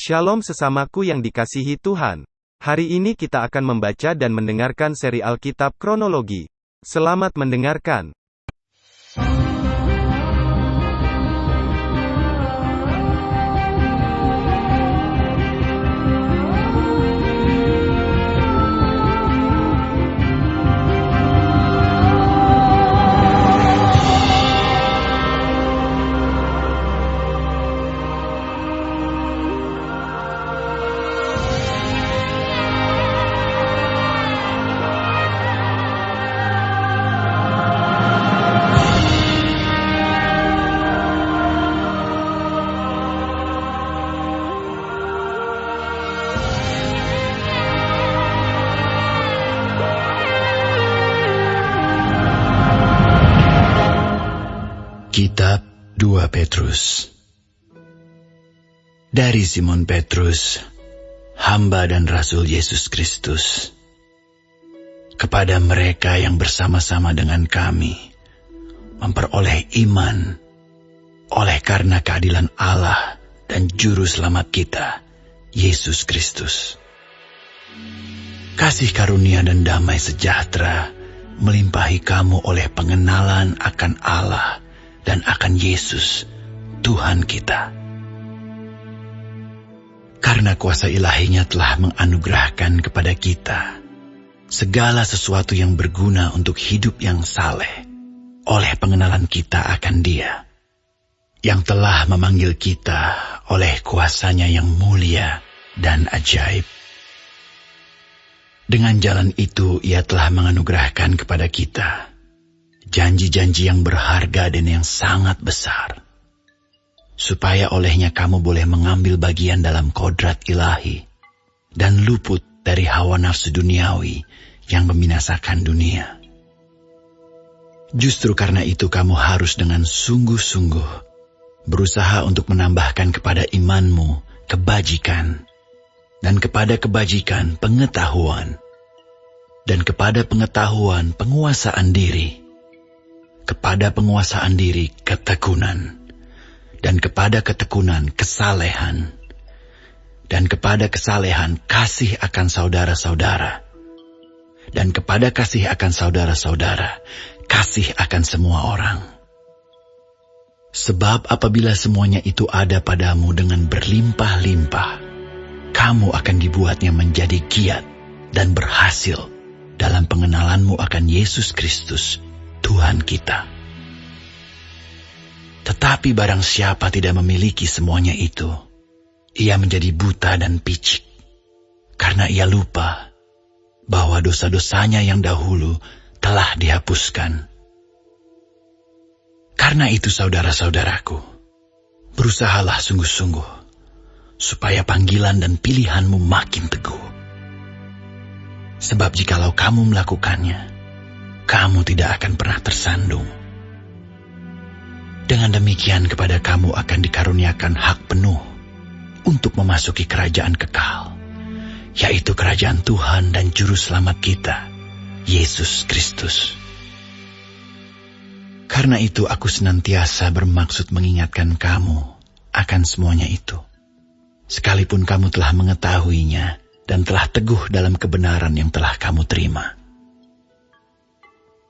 Shalom sesamaku yang dikasihi Tuhan. Hari ini kita akan membaca dan mendengarkan seri Alkitab Kronologi. Selamat mendengarkan. Kitab 2 Petrus. Dari Simon Petrus, hamba dan rasul Yesus Kristus, kepada mereka yang bersama-sama dengan kami memperoleh iman oleh karena keadilan Allah dan Juru Selamat kita, Yesus Kristus. Kasih karunia dan damai sejahtera melimpahi kamu oleh pengenalan akan Allah dan akan Yesus, Tuhan kita. Karena kuasa ilahinya telah menganugerahkan kepada kita segala sesuatu yang berguna untuk hidup yang saleh, oleh pengenalan kita akan Dia, yang telah memanggil kita oleh kuasanya yang mulia dan ajaib. Dengan jalan itu Ia telah menganugerahkan kepada kita janji-janji yang berharga dan yang sangat besar, supaya olehnya kamu boleh mengambil bagian dalam kodrat ilahi dan luput dari hawa nafsu duniawi yang membinasakan dunia. Justru karena itu kamu harus dengan sungguh-sungguh berusaha untuk menambahkan kepada imanmu kebajikan, dan kepada kebajikan pengetahuan, dan kepada pengetahuan penguasaan diri, kepada penguasaan diri ketekunan, dan kepada ketekunan kesalehan, dan kepada kesalehan kasih akan saudara-saudara, dan kepada kasih akan saudara-saudara kasih akan semua orang. Sebab apabila semuanya itu ada padamu dengan berlimpah-limpah, kamu akan dibuatnya menjadi giat dan berhasil dalam pengenalanmu akan Yesus Kristus, Tuhan kita. Tetapi barang siapa tidak memiliki semuanya itu, ia menjadi buta dan picik, karena ia lupa bahwa dosa-dosanya yang dahulu telah dihapuskan. Karena itu saudara-saudaraku, berusahalah sungguh-sungguh, supaya panggilan dan pilihanmu makin teguh. Sebab jikalau kamu melakukannya, kamu tidak akan pernah tersandung. Dengan demikian kepada kamu akan dikaruniakan hak penuh untuk memasuki kerajaan kekal, yaitu kerajaan Tuhan dan Juru Selamat kita, Yesus Kristus. Karena itu aku senantiasa bermaksud mengingatkan kamu akan semuanya itu, sekalipun kamu telah mengetahuinya dan telah teguh dalam kebenaran yang telah kamu terima.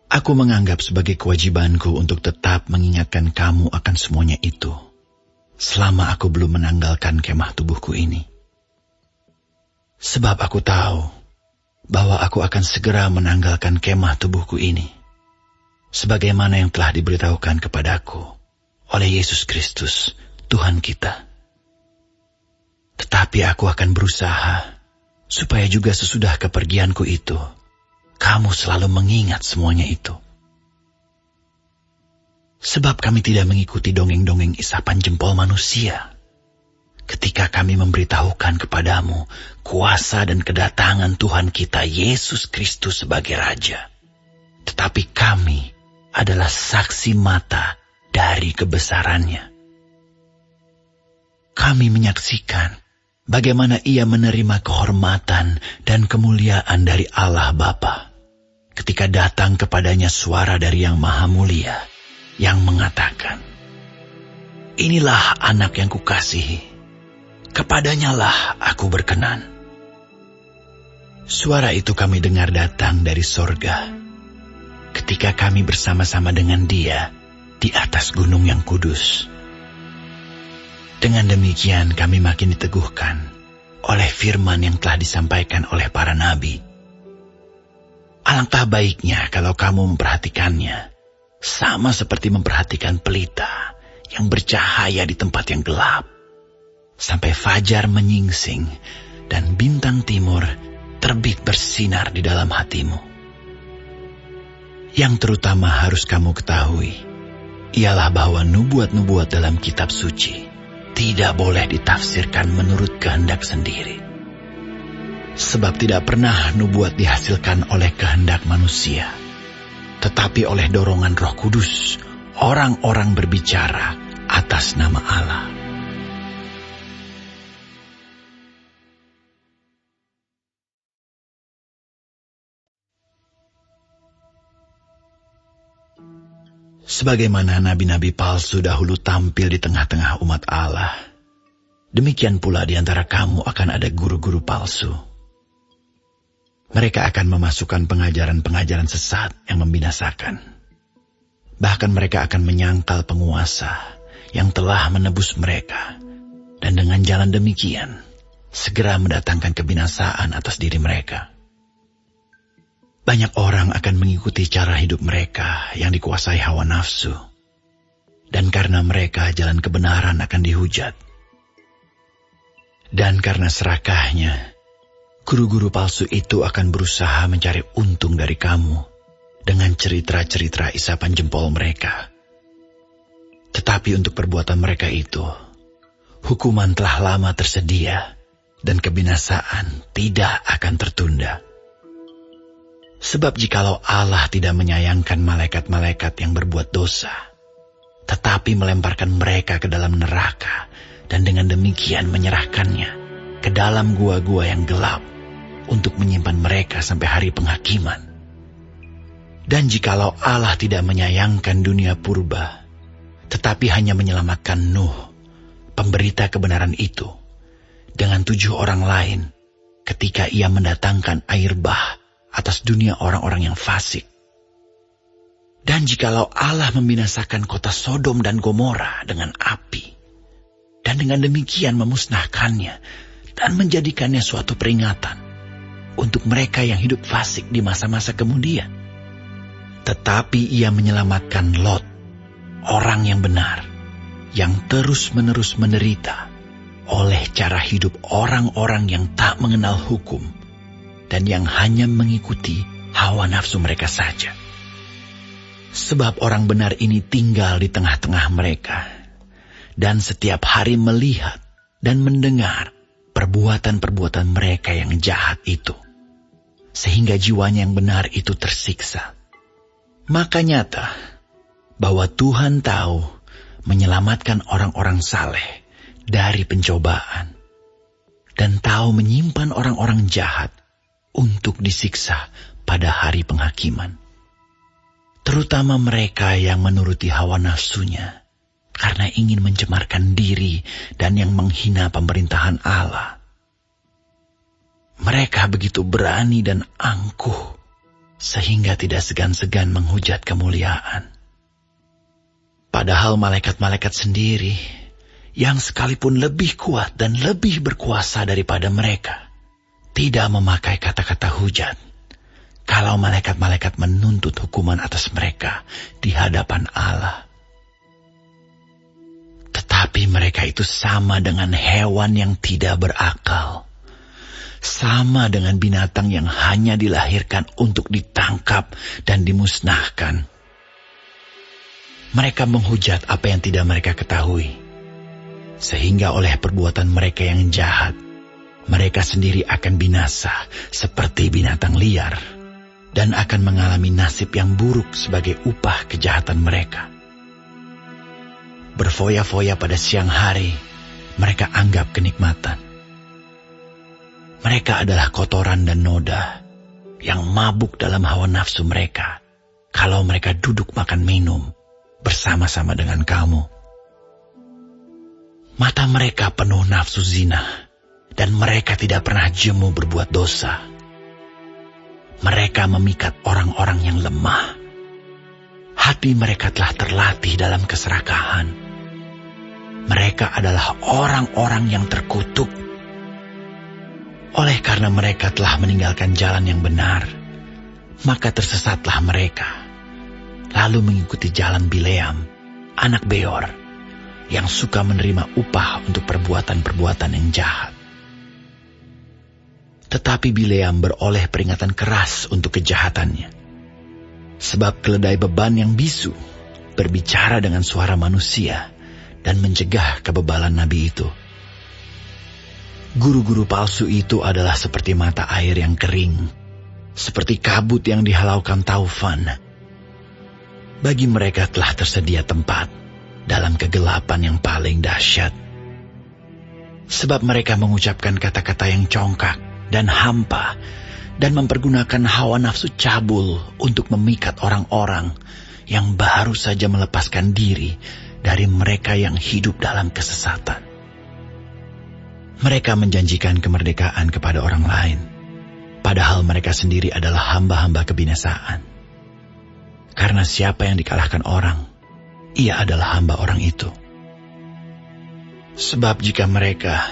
Aku menganggap sebagai kewajibanku untuk tetap mengingatkan kamu akan semuanya itu, selama aku belum menanggalkan kemah tubuhku ini. Sebab aku tahu bahwa aku akan segera menanggalkan kemah tubuhku ini, sebagaimana yang telah diberitahukan kepadaku oleh Yesus Kristus, Tuhan kita. Tetapi aku akan berusaha supaya juga sesudah kepergianku itu, kamu selalu mengingat semuanya itu. Sebab kami tidak mengikuti dongeng-dongeng isapan jempol manusia, ketika kami memberitahukan kepadamu kuasa dan kedatangan Tuhan kita Yesus Kristus sebagai Raja. Tetapi kami adalah saksi mata dari kebesarannya. Kami menyaksikan bagaimana Ia menerima kehormatan dan kemuliaan dari Allah Bapa, ketika datang kepadanya suara dari Yang Maha Mulia yang mengatakan, "Inilah anak yang kukasihi, kepadanyalah aku berkenan. Suara itu kami dengar datang dari sorga, ketika kami bersama-sama dengan Dia di atas gunung yang kudus. Dengan demikian kami makin diteguhkan oleh firman yang telah disampaikan oleh para nabi. Alangkah baiknya kalau kamu memperhatikannya, sama seperti memperhatikan pelita yang bercahaya di tempat yang gelap, sampai fajar menyingsing dan bintang timur terbit bersinar di dalam hatimu. Yang terutama harus kamu ketahui, ialah bahwa nubuat-nubuat dalam kitab suci tidak boleh ditafsirkan menurut kehendak sendiri. Sebab tidak pernah nubuat dihasilkan oleh kehendak manusia, tetapi oleh dorongan Roh Kudus, orang-orang berbicara atas nama Allah. Sebagaimana nabi-nabi palsu dahulu tampil di tengah-tengah umat Allah, demikian pula di antara kamu akan ada guru-guru palsu. Mereka akan memasukkan pengajaran-pengajaran sesat yang membinasakan. Bahkan mereka akan menyangkal penguasa yang telah menebus mereka, dan dengan jalan demikian segera mendatangkan kebinasaan atas diri mereka. Banyak orang akan mengikuti cara hidup mereka yang dikuasai hawa nafsu, dan karena mereka jalan kebenaran akan dihujat. Dan karena serakahnya, guru-guru palsu itu akan berusaha mencari untung dari kamu dengan cerita-cerita isapan jempol mereka. Tetapi untuk perbuatan mereka itu, hukuman telah lama tersedia dan kebinasaan tidak akan tertunda. Sebab jikalau Allah tidak menyayangkan malaikat-malaikat yang berbuat dosa, tetapi melemparkan mereka ke dalam neraka dan dengan demikian menyerahkannya ke dalam gua-gua yang gelap untuk menyimpan mereka sampai hari penghakiman. Dan jikalau Allah tidak menyayangkan dunia purba, tetapi hanya menyelamatkan Nuh, pemberita kebenaran itu, dengan 7 orang lain ketika Ia mendatangkan air bah atas dunia orang-orang yang fasik. Dan jikalau Allah membinasakan kota Sodom dan Gomora dengan api, dan dengan demikian memusnahkannya dan menjadikannya suatu peringatan untuk mereka yang hidup fasik di masa-masa kemudian, tetapi Ia menyelamatkan Lot, orang yang benar, yang terus-menerus menderita oleh cara hidup orang-orang yang tak mengenal hukum dan yang hanya mengikuti hawa nafsu mereka saja. Sebab orang benar ini tinggal di tengah-tengah mereka, dan setiap hari melihat dan mendengar perbuatan-perbuatan mereka yang jahat itu, sehingga jiwanya yang benar itu tersiksa. Maka nyata bahwa Tuhan tahu menyelamatkan orang-orang saleh dari pencobaan, dan tahu menyimpan orang-orang jahat untuk disiksa pada hari penghakiman. Terutama mereka yang menuruti hawa nafsunya karena ingin mencemarkan diri dan yang menghina pemerintahan Allah. Mereka begitu berani dan angkuh sehingga tidak segan-segan menghujat kemuliaan. Padahal malaikat-malaikat sendiri yang sekalipun lebih kuat dan lebih berkuasa daripada mereka tidak memakai kata-kata hujat kalau malaikat-malaikat menuntut hukuman atas mereka di hadapan Allah. Tetapi mereka itu sama dengan hewan yang tidak berakal, sama dengan binatang yang hanya dilahirkan untuk ditangkap dan dimusnahkan. Mereka menghujat apa yang tidak mereka ketahui, sehingga oleh perbuatan mereka yang jahat, mereka sendiri akan binasa seperti binatang liar dan akan mengalami nasib yang buruk sebagai upah kejahatan mereka. Berfoya-foya pada siang hari, mereka anggap kenikmatan. Mereka adalah kotoran dan noda yang mabuk dalam hawa nafsu mereka kalau mereka duduk makan minum bersama-sama dengan kamu. Mata mereka penuh nafsu zina, dan mereka tidak pernah jemu berbuat dosa. Mereka memikat orang-orang yang lemah. Hati mereka telah terlatih dalam keserakahan. Mereka adalah orang-orang yang terkutuk. Oleh karena mereka telah meninggalkan jalan yang benar, maka tersesatlah mereka, lalu mengikuti jalan Bileam, anak Beor, yang suka menerima upah untuk perbuatan-perbuatan yang jahat. Tetapi Bileam beroleh peringatan keras untuk kejahatannya, sebab keledai beban yang bisu berbicara dengan suara manusia dan mencegah kebebalan nabi itu. Guru-guru palsu itu adalah seperti mata air yang kering, seperti kabut yang dihalaukan taufan. Bagi mereka telah tersedia tempat dalam kegelapan yang paling dahsyat. Sebab mereka mengucapkan kata-kata yang congkak dan hampa, dan mempergunakan hawa nafsu cabul untuk memikat orang-orang yang baru saja melepaskan diri dari mereka yang hidup dalam kesesatan. Mereka menjanjikan kemerdekaan kepada orang lain, padahal mereka sendiri adalah hamba-hamba kebinasaan. Karena siapa yang dikalahkan orang, ia adalah hamba orang itu. Sebab jika mereka,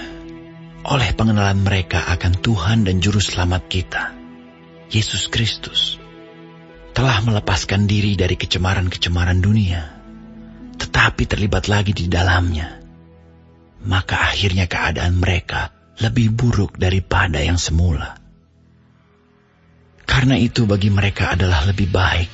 oleh pengenalan mereka akan Tuhan dan Juru Selamat kita, Yesus Kristus, telah melepaskan diri dari kecemaran-kecemaran dunia, tetapi terlibat lagi di dalamnya, maka akhirnya keadaan mereka lebih buruk daripada yang semula. Karena itu bagi mereka adalah lebih baik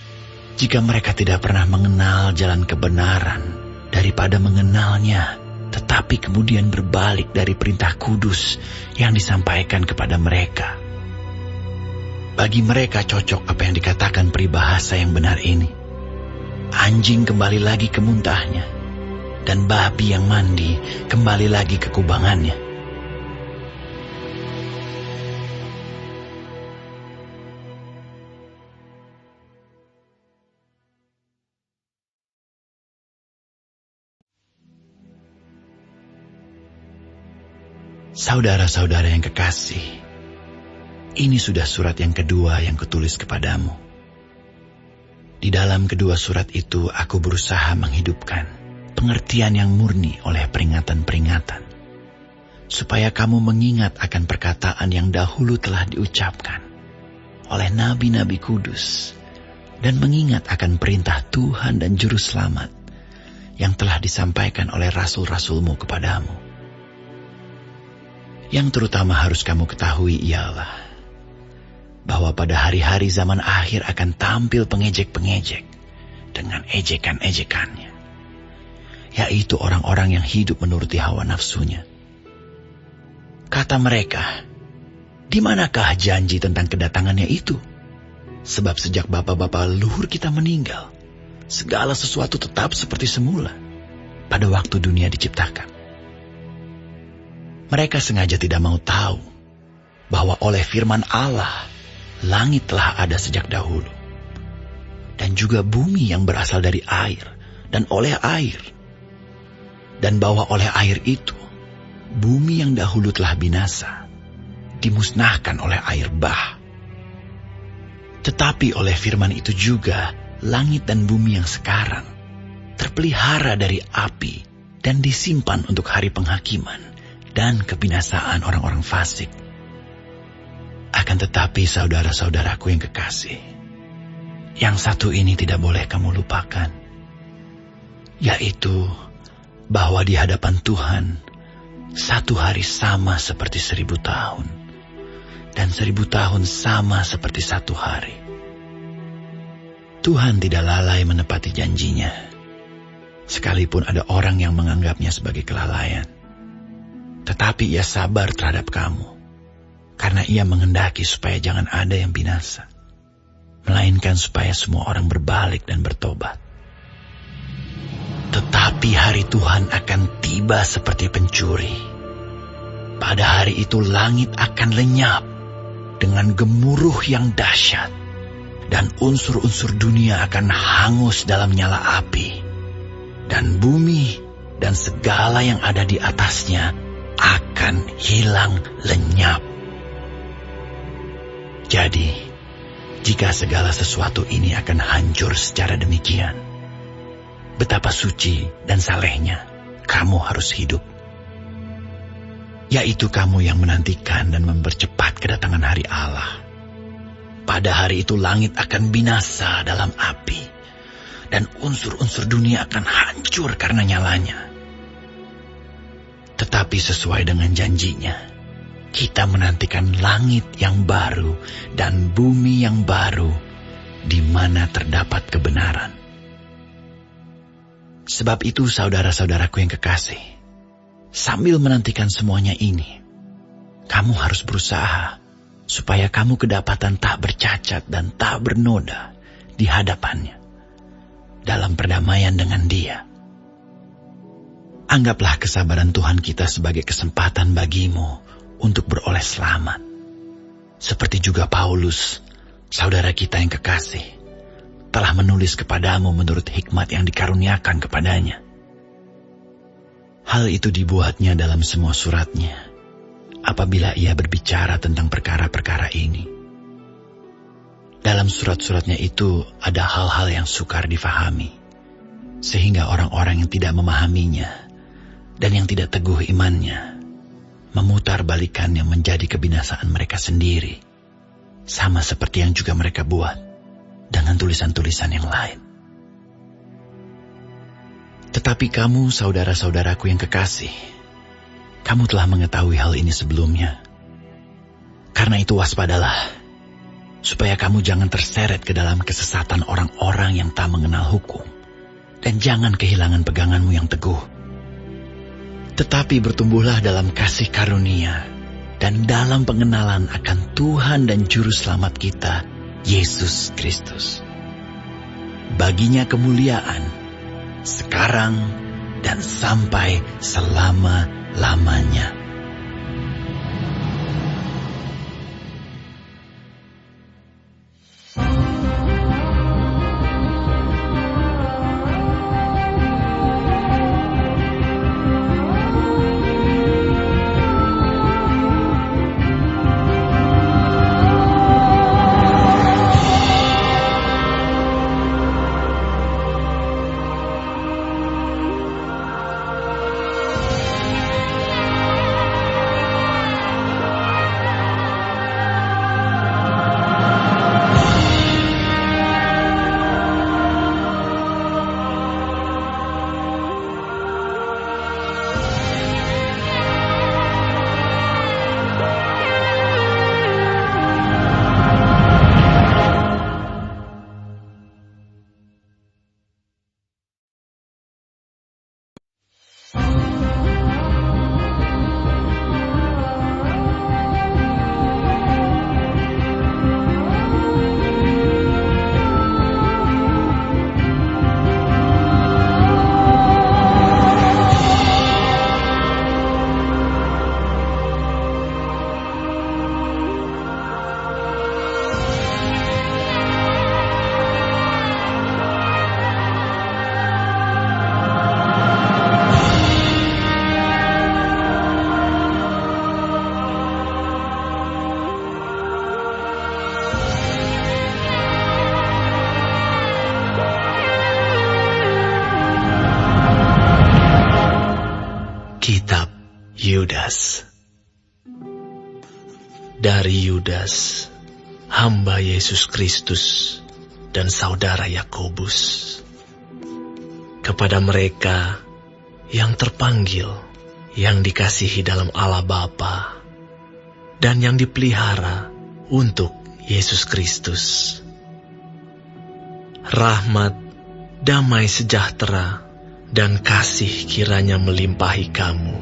jika mereka tidak pernah mengenal jalan kebenaran daripada mengenalnya, tetapi kemudian berbalik dari perintah kudus yang disampaikan kepada mereka. Bagi mereka cocok apa yang dikatakan peribahasa yang benar ini. Anjing kembali lagi ke muntahnya, dan babi yang mandi kembali lagi ke kubangannya. Saudara-saudara yang kekasih, ini sudah surat yang kedua yang kutulis kepadamu. Di dalam kedua surat itu aku berusaha menghidupkan pengertian yang murni oleh peringatan-peringatan, supaya kamu mengingat akan perkataan yang dahulu telah diucapkan oleh nabi-nabi kudus, dan mengingat akan perintah Tuhan dan Juru Selamat yang telah disampaikan oleh rasul-rasulmu kepadamu. Yang terutama harus kamu ketahui ialah bahwa pada hari-hari zaman akhir akan tampil pengejek-pengejek dengan ejekan-ejekannya, yaitu orang-orang yang hidup menuruti hawa nafsunya. Kata mereka, di manakah janji tentang kedatangannya itu? Sebab sejak bapa-bapa leluhur kita meninggal, segala sesuatu tetap seperti semula pada waktu dunia diciptakan. Mereka sengaja tidak mau tahu bahwa oleh firman Allah, langit telah ada sejak dahulu, dan juga bumi yang berasal dari air dan oleh air, dan bahwa oleh air itu, bumi yang dahulu telah binasa, dimusnahkan oleh air bah. Tetapi oleh firman itu juga, langit dan bumi yang sekarang terpelihara dari api dan disimpan untuk hari penghakiman dan kebinasaan orang-orang fasik. Akan tetapi saudara-saudaraku yang kekasih, yang satu ini tidak boleh kamu lupakan, yaitu bahwa di hadapan Tuhan, satu hari sama seperti 1000 tahun, dan 1000 tahun sama seperti satu hari. Tuhan tidak lalai menepati janjinya, sekalipun ada orang yang menganggapnya sebagai kelalaian. Tetapi ia sabar terhadap kamu, karena ia menghendaki supaya jangan ada yang binasa, melainkan supaya semua orang berbalik dan bertobat. Tetapi hari Tuhan akan tiba seperti pencuri. Pada hari itu langit akan lenyap dengan gemuruh yang dahsyat, dan unsur-unsur dunia akan hangus dalam nyala api, dan bumi dan segala yang ada di atasnya akan hilang lenyap. Jadi, jika segala sesuatu ini akan hancur secara demikian, betapa suci dan salehnya kamu harus hidup. Yaitu kamu yang menantikan dan mempercepat kedatangan hari Allah. Pada hari itu langit akan binasa dalam api, dan unsur-unsur dunia akan hancur karena nyalanya. Tetapi sesuai dengan janjinya, kita menantikan langit yang baru dan bumi yang baru, di mana terdapat kebenaran. Sebab itu saudara-saudaraku yang kekasih, sambil menantikan semuanya ini, kamu harus berusaha supaya kamu kedapatan tak bercacat dan tak bernoda di hadapannya, dalam perdamaian dengan Dia. Anggaplah kesabaran Tuhan kita sebagai kesempatan bagimu untuk beroleh selamat. Seperti juga Paulus, saudara kita yang kekasih, telah menulis kepadamu menurut hikmat yang dikaruniakan kepadanya. Hal itu dibuatnya dalam semua suratnya, apabila ia berbicara tentang perkara-perkara ini. Dalam surat-suratnya itu ada hal-hal yang sukar difahami, sehingga orang-orang yang tidak memahaminya dan yang tidak teguh imannya memutarbalikannya menjadi kebinasaan mereka sendiri, sama seperti yang juga mereka buat dengan tulisan-tulisan yang lain. Tetapi kamu, saudara-saudaraku yang kekasih, kamu telah mengetahui hal ini sebelumnya. Karena itu waspadalah, supaya kamu jangan terseret ke dalam kesesatan orang-orang yang tak mengenal hukum, dan jangan kehilangan peganganmu yang teguh. Tetapi bertumbuhlah dalam kasih karunia dan dalam pengenalan akan Tuhan dan Juru Selamat kita, Yesus Kristus. Baginya kemuliaan, sekarang dan sampai selama-lamanya. Kitab Yudas. Dari Yudas, hamba Yesus Kristus dan saudara Yakobus, kepada mereka yang terpanggil, yang dikasihi dalam Allah Bapa, dan yang dipelihara untuk Yesus Kristus. Rahmat, damai sejahtera, dan kasih kiranya melimpahi kamu.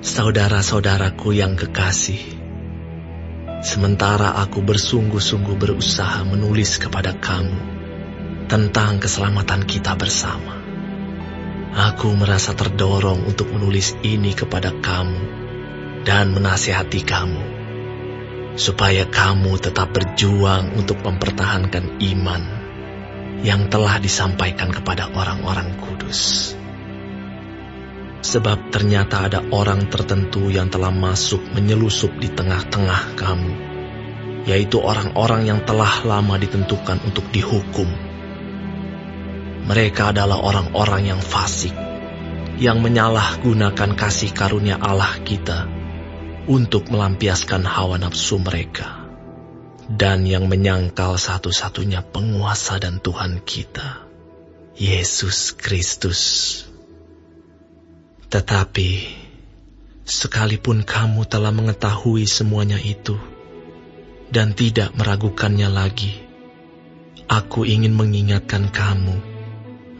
Saudara-saudaraku yang kekasih, sementara aku bersungguh-sungguh berusaha menulis kepada kamu tentang keselamatan kita bersama, aku merasa terdorong untuk menulis ini kepada kamu dan menasihati kamu, supaya kamu tetap berjuang untuk mempertahankan iman yang telah disampaikan kepada orang-orang kudus. Sebab ternyata ada orang tertentu yang telah masuk menyelusup di tengah-tengah kamu, yaitu orang-orang yang telah lama ditentukan untuk dihukum. Mereka adalah orang-orang yang fasik, yang menyalahgunakan kasih karunia Allah kita untuk melampiaskan hawa nafsu mereka, dan yang menyangkal satu-satunya penguasa dan Tuhan kita, Yesus Kristus. Tetapi, sekalipun kamu telah mengetahui semuanya itu, dan tidak meragukannya lagi, aku ingin mengingatkan kamu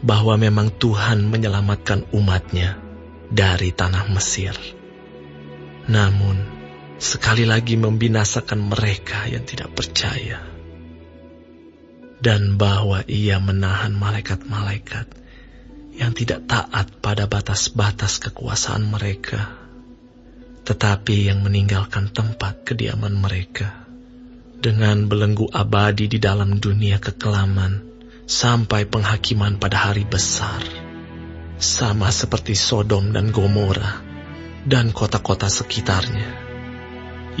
bahwa memang Tuhan menyelamatkan umat-Nya dari tanah Mesir. Namun, sekali lagi membinasakan mereka yang tidak percaya. Dan bahwa Ia menahan malaikat-malaikat yang tidak taat pada batas-batas kekuasaan mereka, tetapi yang meninggalkan tempat kediaman mereka, dengan belenggu abadi di dalam dunia kekelaman, sampai penghakiman pada hari besar, sama seperti Sodom dan Gomora, dan kota-kota sekitarnya,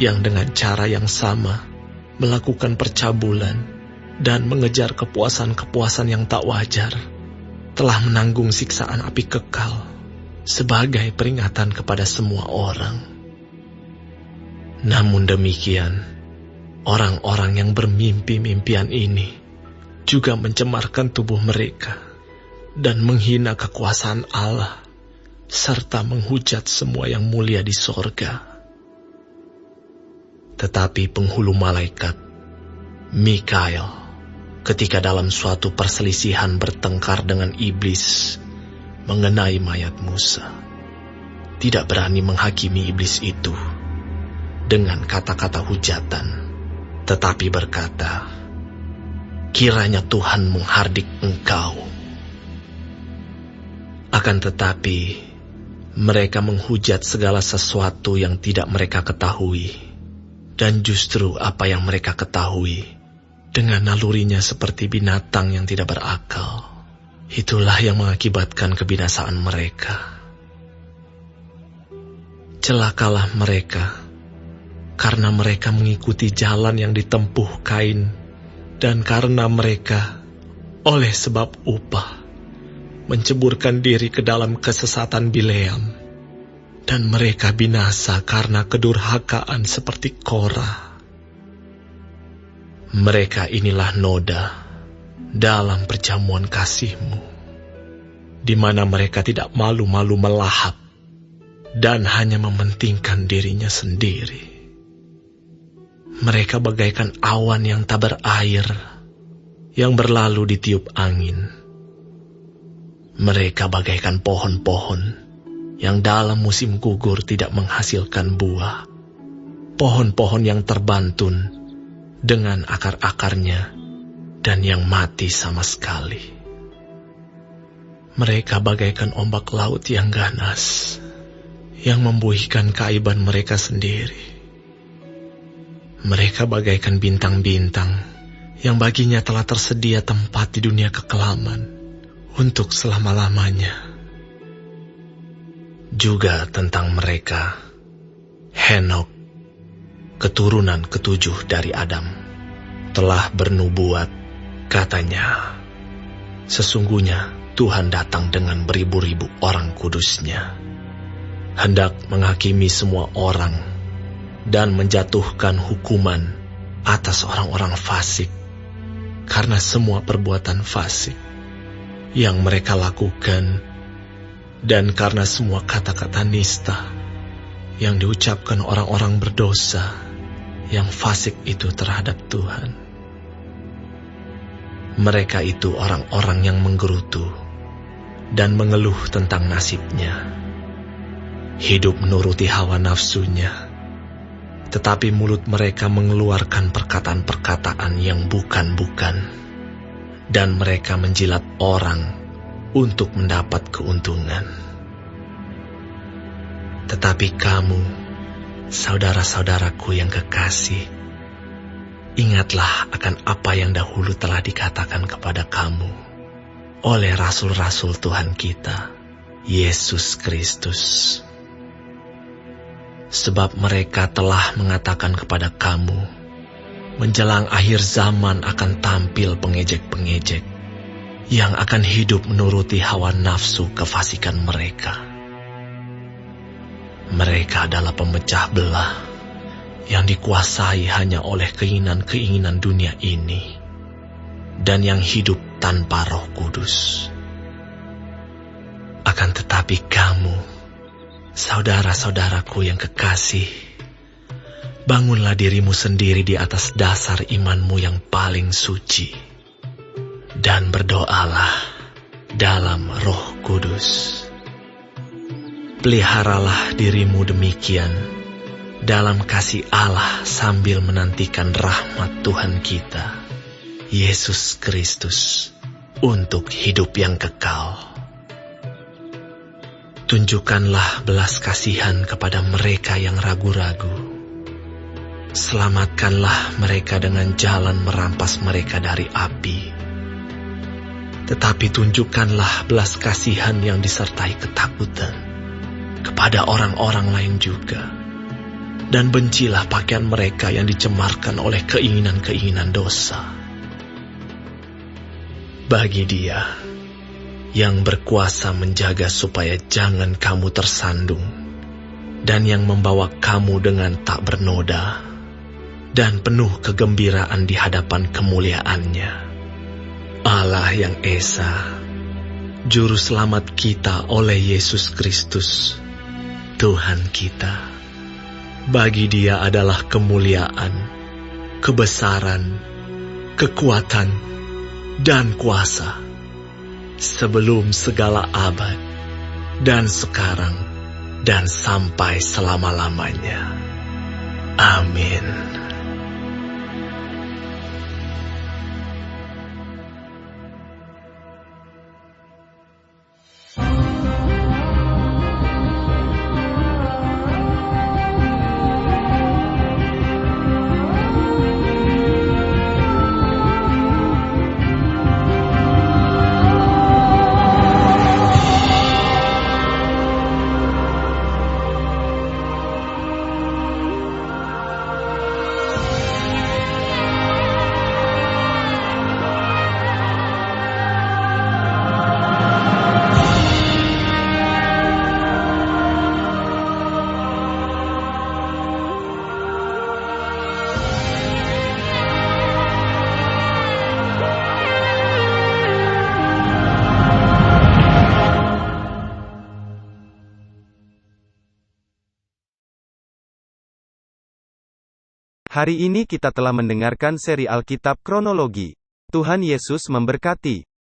yang dengan cara yang sama melakukan percabulan dan mengejar kepuasan-kepuasan yang tak wajar, telah menanggung siksaan api kekal sebagai peringatan kepada semua orang. Namun demikian, orang-orang yang bermimpi-mimpian ini juga mencemarkan tubuh mereka dan menghina kekuasaan Allah, serta menghujat semua yang mulia di sorga. Tetapi penghulu malaikat, Mikael, ketika dalam suatu perselisihan bertengkar dengan iblis mengenai mayat Musa, tidak berani menghakimi iblis itu dengan kata-kata hujatan, tetapi berkata, "Kiranya Tuhan menghardik engkau." Akan tetapi, mereka menghujat segala sesuatu yang tidak mereka ketahui, dan justru apa yang mereka ketahui, dengan nalurinya seperti binatang yang tidak berakal, itulah yang mengakibatkan kebinasaan mereka. Celakalah mereka, karena mereka mengikuti jalan yang ditempuh Kain, dan karena mereka, oleh sebab upah, menceburkan diri ke dalam kesesatan Bileam, dan mereka binasa karena kedurhakaan seperti Korah. Mereka inilah noda dalam perjamuan kasih-Mu, di mana mereka tidak malu-malu melahap dan hanya mementingkan dirinya sendiri. Mereka bagaikan awan yang tak berair, yang berlalu ditiup angin. Mereka bagaikan pohon-pohon yang dalam musim gugur tidak menghasilkan buah, pohon-pohon yang terbantun dengan akar-akarnya dan yang mati sama sekali. Mereka bagaikan ombak laut yang ganas, yang membuihkan keaiban mereka sendiri. Mereka bagaikan bintang-bintang yang baginya telah tersedia tempat di dunia kekelaman untuk selama-lamanya. Juga tentang mereka, Henokh, keturunan ketujuh dari Adam, telah bernubuat, katanya, "Sesungguhnya Tuhan datang dengan beribu-ribu orang kudus-Nya, hendak menghakimi semua orang dan menjatuhkan hukuman atas orang-orang fasik, karena semua perbuatan fasik yang mereka lakukan, dan karena semua kata-kata nista yang diucapkan orang-orang berdosa yang fasik itu terhadap Tuhan. Mereka itu orang-orang yang menggerutu dan mengeluh tentang nasibnya, hidup menuruti hawa nafsunya, tetapi mulut mereka mengeluarkan perkataan-perkataan yang bukan-bukan, dan mereka menjilat orang untuk mendapat keuntungan. Tetapi kamu, saudara-saudaraku yang kekasih, Ingatlah akan apa yang dahulu telah dikatakan kepada kamu oleh rasul-rasul Tuhan kita, Yesus Kristus. Sebab mereka telah mengatakan kepada kamu, menjelang akhir zaman akan tampil pengejek-pengejek, yang akan hidup menuruti hawa nafsu kefasikan mereka. Mereka adalah pemecah belah, yang dikuasai hanya oleh keinginan-keinginan dunia ini, dan yang hidup tanpa Roh Kudus. Akan tetapi kamu, saudara-saudaraku yang kekasih, bangunlah dirimu sendiri di atas dasar imanmu yang paling suci, dan berdoalah dalam Roh Kudus. Peliharalah dirimu demikian dalam kasih Allah sambil menantikan rahmat Tuhan kita, Yesus Kristus, untuk hidup yang kekal. Tunjukkanlah belas kasihan kepada mereka yang ragu-ragu. Selamatkanlah mereka dengan jalan merampas mereka dari api. Tetapi tunjukkanlah belas kasihan yang disertai ketakutan kepada orang-orang lain juga. Dan bencilah pakaian mereka yang dicemarkan oleh keinginan-keinginan dosa. Bagi Dia yang berkuasa menjaga supaya jangan kamu tersandung, dan yang membawa kamu dengan tak bernoda, dan penuh kegembiraan di hadapan kemuliaan-Nya, Allah yang Esa, Juru Selamat kita oleh Yesus Kristus, Tuhan kita. Bagi Dia adalah kemuliaan, kebesaran, kekuatan, dan kuasa, sebelum segala abad, dan sekarang, dan sampai selama-lamanya. Amin. Hari ini kita telah mendengarkan seri Alkitab Kronologi. Tuhan Yesus memberkati.